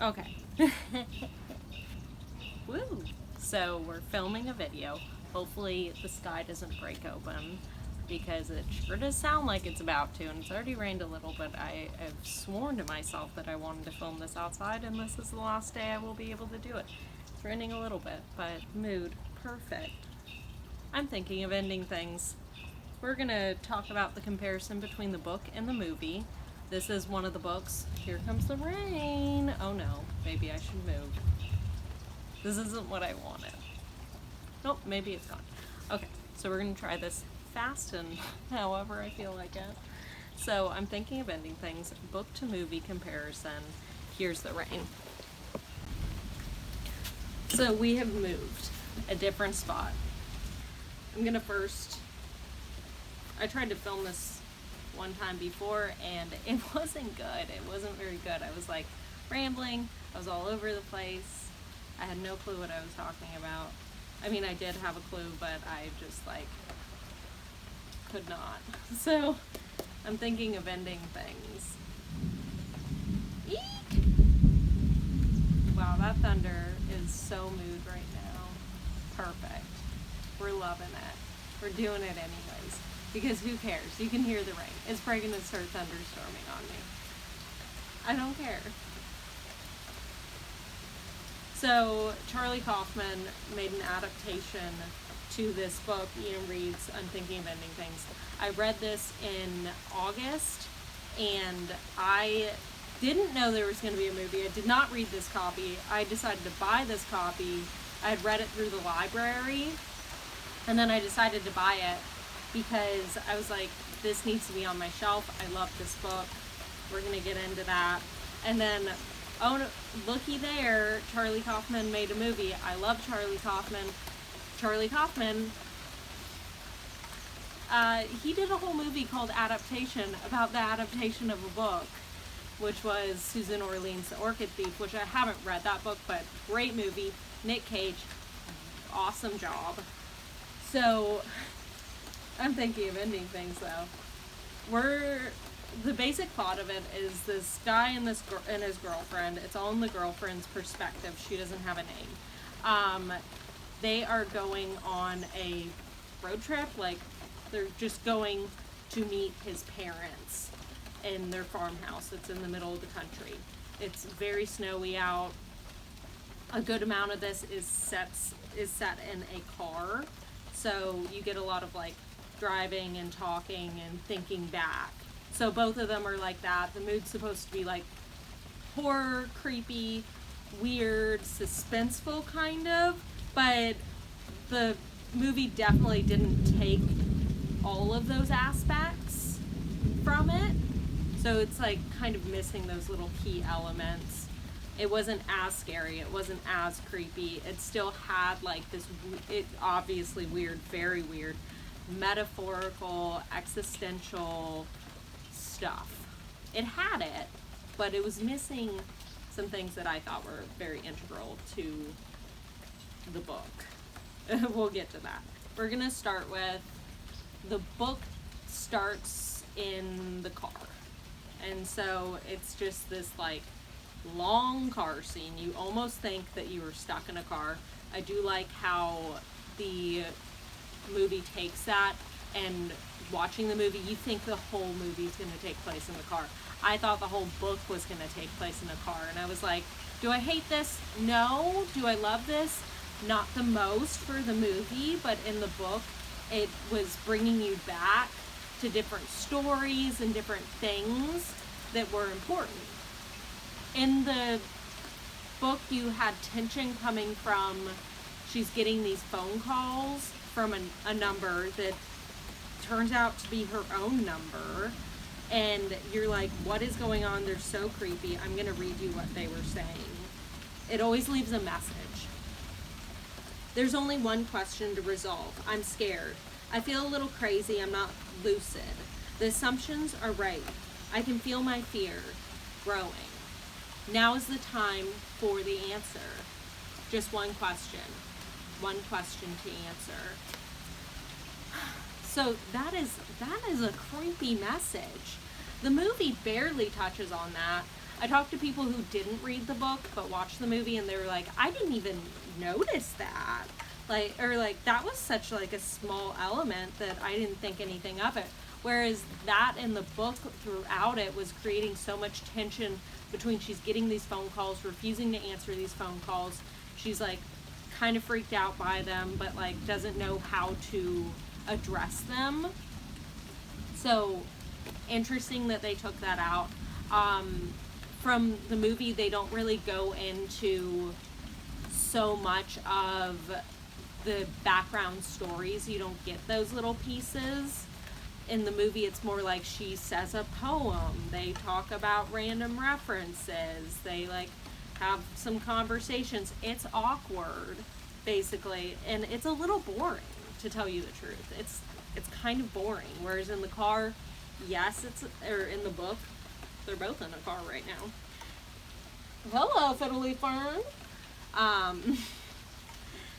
Okay. Woo! So we're filming a video. Hopefully the sky doesn't break open because it sure does sound like it's about to, and it's already rained a little, but I have sworn to myself that I wanted to film this outside, and this is the last day I will be able to do it. It's raining a little bit, but mood perfect. I'm thinking of ending things. We're gonna talk about the comparison between the book and the movie. This is one of the books. Here comes the rain. Oh no, maybe I should move. This isn't what I wanted. Nope, maybe it's gone. Okay, so we're gonna try this fast and however I feel like it. So I'm thinking of ending things. Book to movie comparison. Here's the rain. So we have moved a different spot. I'm gonna first, I tried to film this one time before and it wasn't good. It wasn't very good. I was like rambling. I was all over the place. I had no clue what I was talking about. I mean, I did have a clue, but I just like could not. So I'm thinking of ending things. Eek! Wow, that thunder is so mood right now. Perfect. We're loving it. We're doing it anyways. Because who cares? You can hear the rain. It's probably going to start thunderstorming on me. I don't care. So, Charlie Kaufman made an adaptation to this book, Iain Reid's I'm Thinking of Ending Things. I read this in August, and I didn't know there was going to be a movie. I did not read this copy. I decided to buy this copy. I had read it through the library, and then I decided to buy it because I was like, this needs to be on my shelf. I love this book. We're going to get into that. And then, oh, no, looky there, Charlie Kaufman made a movie. I love Charlie Kaufman. Charlie Kaufman, he did a whole movie called Adaptation about the adaptation of a book, which was Susan Orlean's The Orchid Thief, which I haven't read that book, but great movie. Nick Cage, awesome job. So, I'm thinking of ending things though. The basic plot of it is this guy and his girlfriend. It's all in the girlfriend's perspective. She doesn't have a name. They are going on a road trip. Like, they're just going to meet his parents in their farmhouse. It's in the middle of the country. It's very snowy out. A good amount of this is set in a car. So you get a lot of like driving and talking and thinking back. So both of them are like that. The mood's supposed to be like horror, creepy, weird, suspenseful kind of, but the movie definitely didn't take all of those aspects from it. So it's like kind of missing those little key elements. It wasn't as scary, it wasn't as creepy. It still had like this, it obviously weird, very weird, metaphorical, existential stuff. It had it, but it was missing some things that I thought were very integral to the book. We'll get to that. We're gonna start with, the book starts in the car. And so it's just this like long car scene. You almost think that you were stuck in a car. I do like how the movie takes that, and watching the movie, you think the whole movie's going to take place in the car. I thought the whole book was going to take place in a car, and I was like, do I hate this? No. Do I love this? Not the most for the movie, but in the book, it was bringing you back to different stories and different things that were important. In the book, you had tension coming from, she's getting these phone calls from a number that turns out to be her own number, and you're like, what is going on? They're so creepy. I'm going to read you what they were saying. It always leaves a message. There's only one question to resolve. I'm scared. I feel a little crazy. I'm not lucid. The assumptions are right. I can feel my fear growing. Now is the time for the answer. Just one question. One question to answer. So that is a creepy message. The movie barely touches on that. I talked to people who didn't read the book but watched the movie, and they were like, I didn't even notice that. Like, or like, that was such like a small element that I didn't think anything of it. Whereas that in the book throughout it was creating so much tension between she's getting these phone calls, refusing to answer these phone calls. She's like kind of freaked out by them, but like doesn't know how to address them. So interesting that they took that out. From the movie, they don't really go into so much of the background stories. You don't get those little pieces. In the movie, it's more like she says a poem. They talk about random references. They like have some conversations. It's awkward, basically, and it's a little boring, to tell you the truth. It's kind of boring. Whereas in the car, yes, or in the book, they're both in a car right now. Hello, Fiddly Fern.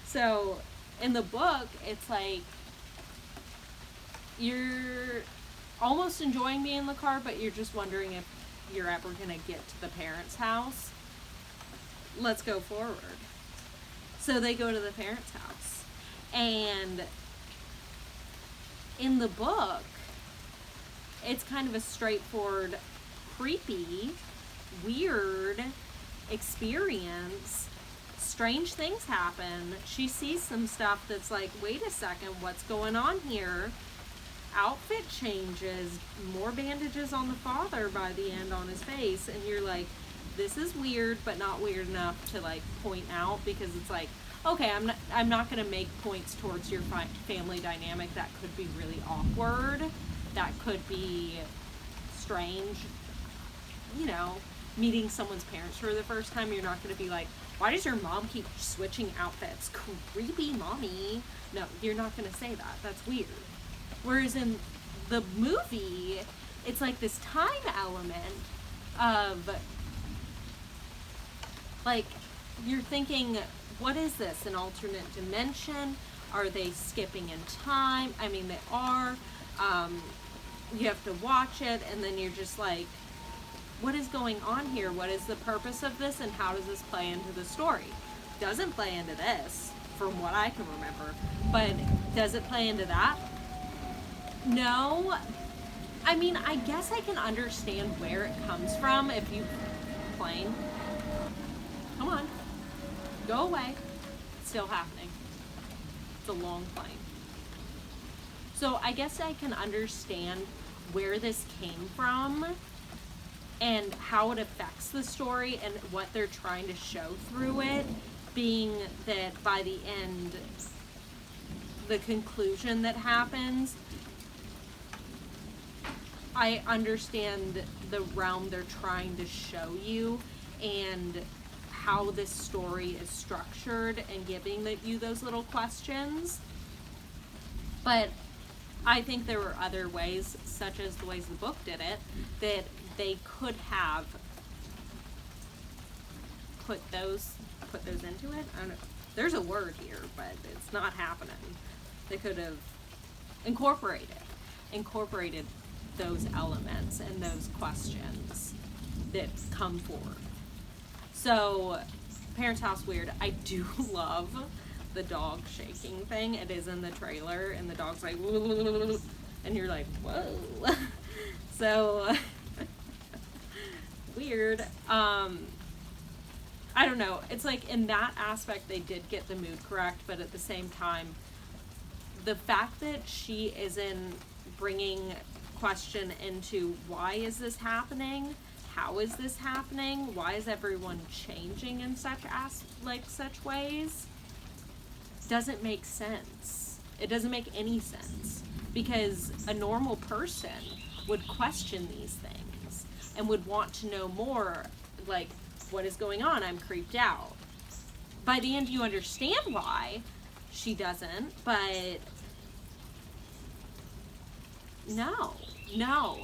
So in the book, it's like you're almost enjoying being in the car, but you're just wondering if you're ever going to get to the parents' house. Let's go forward. So they go to the parents' house. And in the book, it's kind of a straightforward, creepy, weird experience. Strange things happen. She sees some stuff that's like, wait a second, what's going on here? Outfit changes, more bandages on the father by the end on his face, and you're like, this is weird, but not weird enough to like point out, because it's like, okay, I'm not going to make points towards your family dynamic. That could be really awkward. That could be strange. You know, meeting someone's parents for the first time, you're not going to be like, why does your mom keep switching outfits? Creepy mommy. No, you're not going to say that. That's weird. Whereas in the movie, it's like this time element of, like, you're thinking, what is this, an alternate dimension? Are they skipping in time? I mean, they are. You have to watch it, and then you're just like, what is going on here? What is the purpose of this, and how does this play into the story? Doesn't play into this, from what I can remember. But does it play into that? No. I mean, I guess I can understand where it comes from if you... Plane. Come on. Go away. It's still happening. It's a long plane. So I guess I can understand where this came from and how it affects the story and what they're trying to show through it, being that by the end, the conclusion that happens, I understand the realm they're trying to show you and how this story is structured and giving you those little questions. But I think there were other ways, such as the ways the book did it, that they could have put those into it. I don't know. There's a word here, but it's not happening. They could have incorporated those elements and those questions that come forward. So, parents' house weird. I do love the dog shaking thing. It is in the trailer, and the dog's like, and you're like, whoa. So, weird. I don't know. It's like, in that aspect, they did get the mood correct, but at the same time, the fact that she isn't bringing question into why is this happening? How is this happening? Why is everyone changing in such ways? Doesn't make sense. It doesn't make any sense, because a normal person would question these things and would want to know more, like, what is going on? I'm creeped out. By the end, you understand why she doesn't, but no,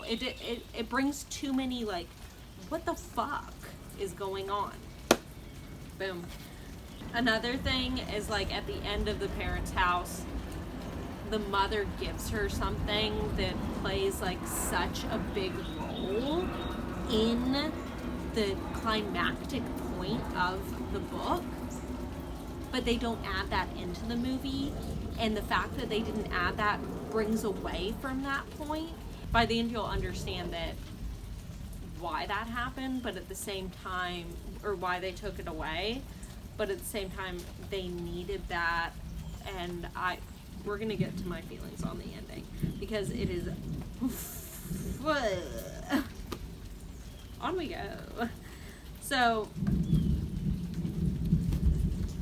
it brings too many, like, what the fuck is going on? Boom. Another thing is, like, at the end of the parents' house, the mother gives her something that plays, like, such a big role in the climactic point of the book, but they don't add that into the movie, and the fact that they didn't add that brings away from that point. By the end you'll understand that why that happened, but at the same time, or why they took it away, but at the same time they needed that. And we're gonna get to my feelings on the ending, because it is on we go. So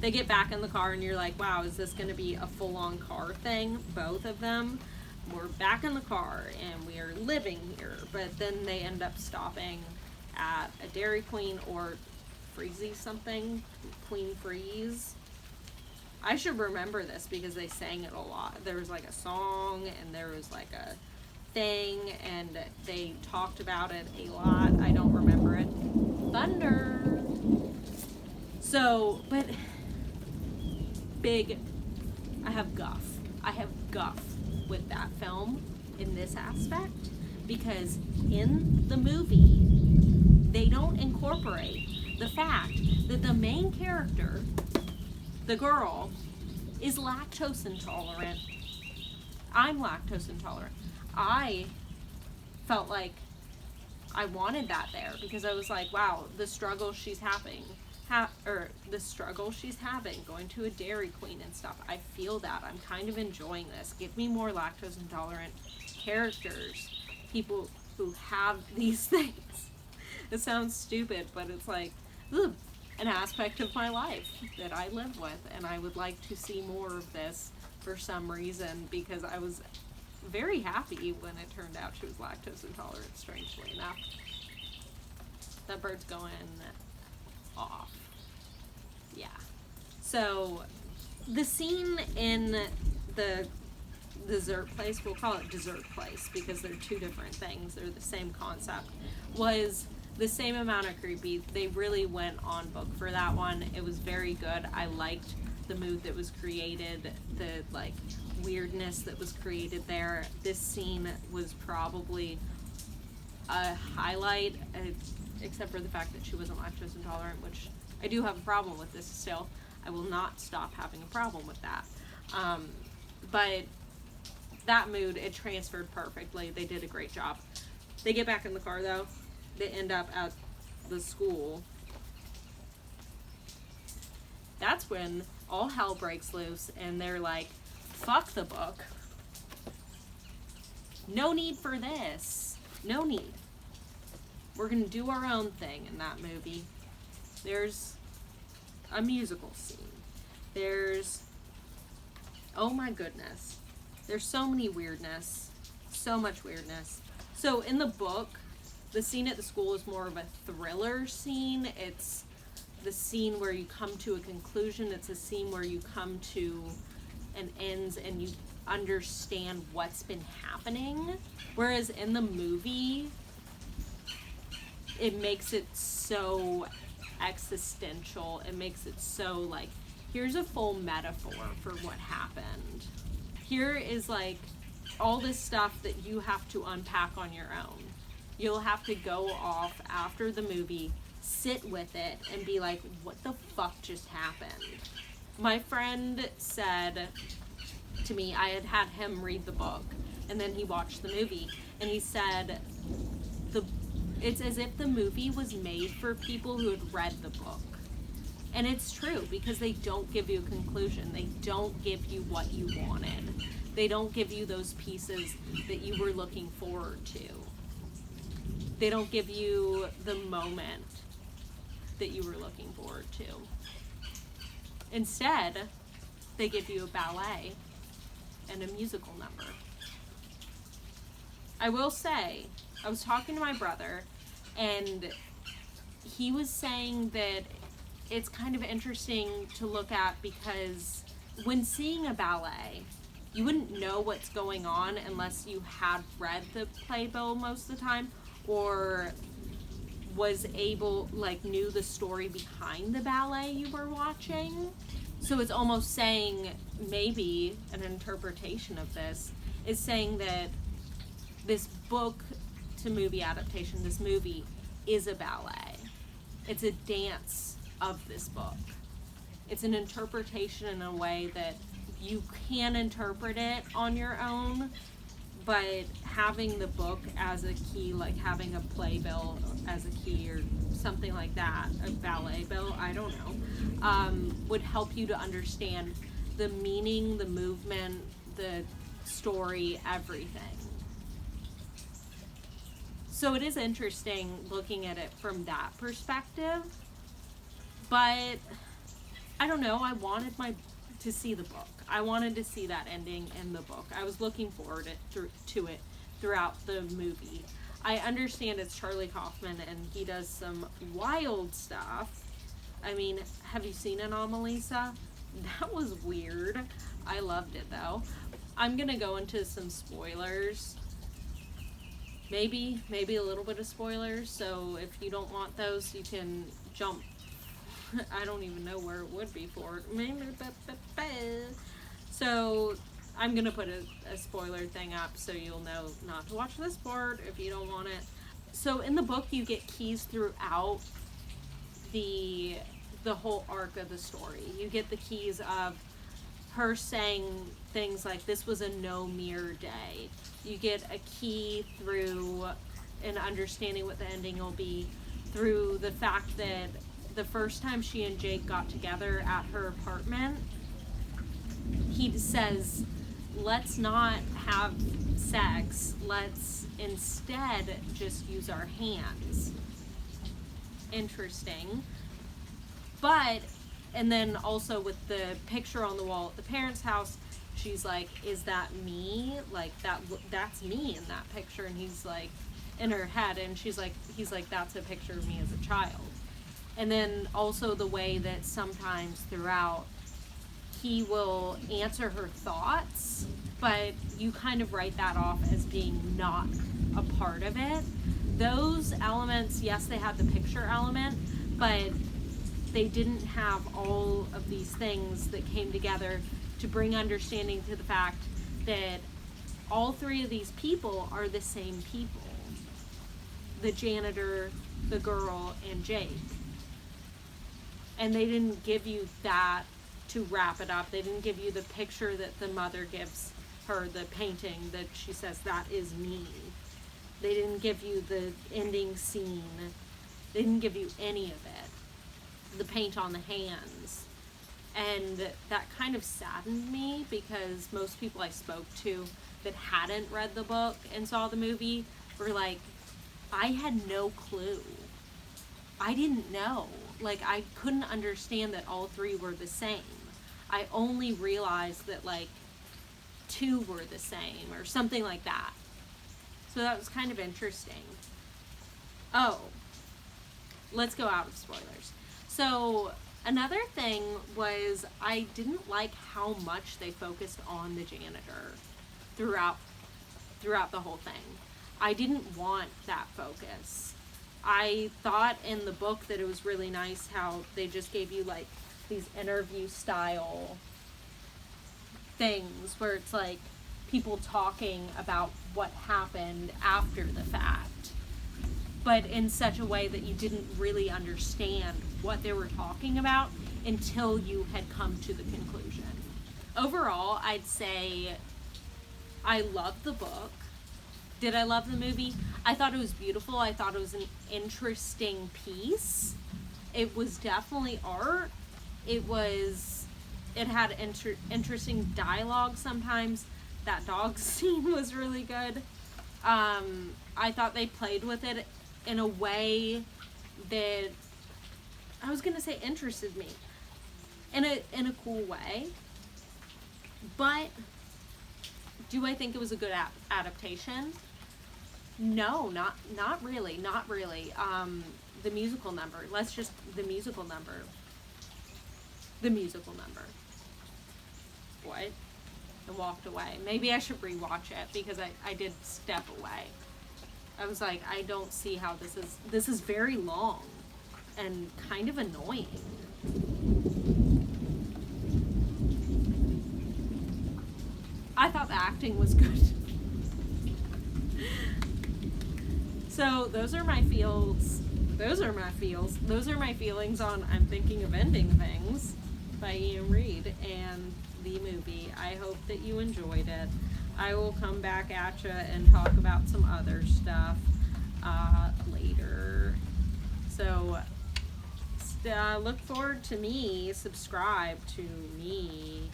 they get back in the car and you're like, wow, is this gonna be a full-on car thing? Both of them. We're back in the car and we are living here, but then they end up stopping at a Dairy Queen or Freezy something, Queen Freeze. I should remember this because they sang it a lot. There was like a song and there was like a thing and they talked about it a lot. I don't remember it. Thunder. So, but I have guff with that film in this aspect, because in the movie they don't incorporate the fact that the main character, the girl, is lactose intolerant. I'm lactose intolerant. I felt like I wanted that there, because I was like, wow, the struggle she's having, going to a Dairy Queen and stuff. I feel that. I'm kind of enjoying this. Give me more lactose intolerant characters, people who have these things. It sounds stupid, but it's like, ugh, an aspect of my life that I live with, and I would like to see more of this for some reason, because I was very happy when it turned out she was lactose intolerant, strangely enough. That bird's going off. Yeah. So the scene in the dessert place, we'll call it dessert place because they're two different things, they're the same concept, was the same amount of creepy. They really went on book for that one. It was very good. I liked the mood that was created, the like weirdness that was created there. This scene was probably a highlight, except for the fact that she wasn't lactose intolerant, which I do have a problem with this still. I will not stop having a problem with that. But that mood, it transferred perfectly. They did a great job. They get back in the car though. They end up at the school. That's when all hell breaks loose and they're like, fuck the book. No need for this. No need. We're gonna do our own thing in that movie. There's a musical scene. There's, oh my goodness. There's so many weirdness. So much weirdness. So in the book, the scene at the school is more of a thriller scene. It's the scene where you come to a conclusion. It's a scene where you come to an end and you understand what's been happening. Whereas in the movie, it makes it so existential. It makes it so like, here's a full metaphor for what happened. Here is like all this stuff that you have to unpack on your own. You'll have to go off after the movie, sit with it, and be like, what the fuck just happened? My friend said to me, I had had him read the book, and then he watched the movie, and he said, it's as if the movie was made for people who had read the book. And it's true, because they don't give you a conclusion. They don't give you what you wanted. They don't give you those pieces that you were looking forward to. They don't give you the moment that you were looking forward to. Instead, they give you a ballet and a musical number. I will say, I was talking to my brother, and he was saying that it's kind of interesting to look at, because when seeing a ballet, you wouldn't know what's going on unless you had read the playbill most of the time, or was able, like, knew the story behind the ballet you were watching. So it's almost saying, maybe an interpretation of this is saying that this book to movie adaptation, this movie, is a ballet. it's a dance of this book. It's an interpretation in a way that you can interpret it on your own, but having the book as a key, like having a playbill as a key or something like that, a ballet bill, I don't know, would help you to understand the meaning, the movement, the story, everything. So it is interesting looking at it from that perspective, but I don't know, I wanted to see the book. I wanted to see that ending in the book. I was looking forward to it throughout the movie. I understand it's Charlie Kaufman and he does some wild stuff. I mean, have you seen Anomalisa? That was weird. I loved it though. I'm gonna go into some spoilers. Maybe a little bit of spoilers, so if you don't want those, you can jump. I don't even know where it would be for. So I'm gonna put a spoiler thing up so you'll know not to watch this part if you don't want it. So in the book you get keys throughout the whole arc of the story. You get the keys of her saying things like, this was a no mirror day. You get a key through an understanding what the ending will be through the fact that the first time she and Jake got together at her apartment, he says, let's not have sex, let's instead just use our hands. Interesting. But, and then also with the picture on the wall at the parents' house, she's like, is that me? Like, that's me in that picture. And he's like, in her head, and he's like, that's a picture of me as a child. And then also the way that sometimes throughout he will answer her thoughts, but you kind of write that off as being not a part of it. Those elements, yes, they had the picture element, but they didn't have all of these things that came together to bring understanding to the fact that all three of these people are the same people. The janitor, the girl, and Jake. And they didn't give you that to wrap it up. They didn't give you the picture that the mother gives her, the painting that she says, that is me. They didn't give you the ending scene. They didn't give you any of it. The paint on the hands. And that kind of saddened me because most people I spoke to that hadn't read the book and saw the movie were like, I had no clue. I didn't know. Like, I couldn't understand that all three were the same. I only realized that, like, two were the same or something like that. So that was kind of interesting. Oh, let's go out of spoilers. So another thing was I didn't like how much they focused on the janitor throughout the whole thing. I didn't want that focus. I thought in the book that it was really nice how they just gave you like these interview style things where it's like people talking about what happened after the fact, but in such a way that you didn't really understand what they were talking about until you had come to the conclusion. Overall, I'd say I loved the book. Did I love the movie? I thought it was beautiful. I thought it was an interesting piece. It was definitely art. It had interesting dialogue sometimes. That dog scene was really good. I thought they played with it in a way that, I was gonna say interested me in a cool way. But do I think it was a good adaptation? No, not really. The musical number. The musical number. What? And walked away. Maybe I should rewatch it because I did step away. I was like, I don't see how this is very long and kind of annoying. I thought the acting was good. So those are my feels those are my feels. Those are my feelings on I'm Thinking of Ending Things by Iain Reid and the movie. I hope that you enjoyed it. I will come back at you and talk about some other stuff later. So look forward to me. Subscribe to me.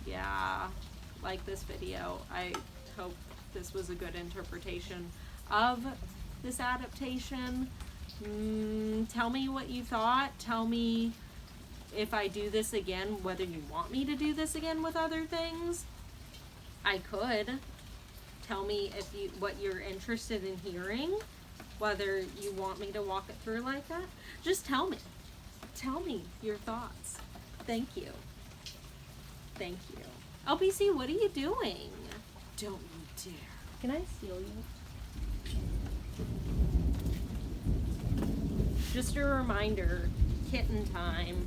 Yeah, like this video. I hope this was a good interpretation of this adaptation. Tell me what you thought. Tell me if I do this again, whether you want me to do this again with other things. I could. Tell me what you're interested in hearing, whether you want me to walk it through like that. Just tell me. Tell me your thoughts. Thank you. Thank you. LPC, what are you doing? Don't you dare. Can I steal you? Just a reminder, kitten time.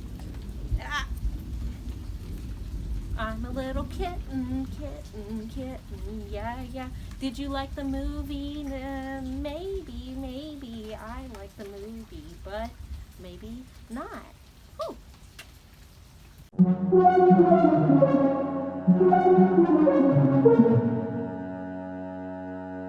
Ah. I'm a little kitten, kitten, kitten, yeah, yeah. Did you like the movie? Maybe I like the movie, but maybe not. Whew.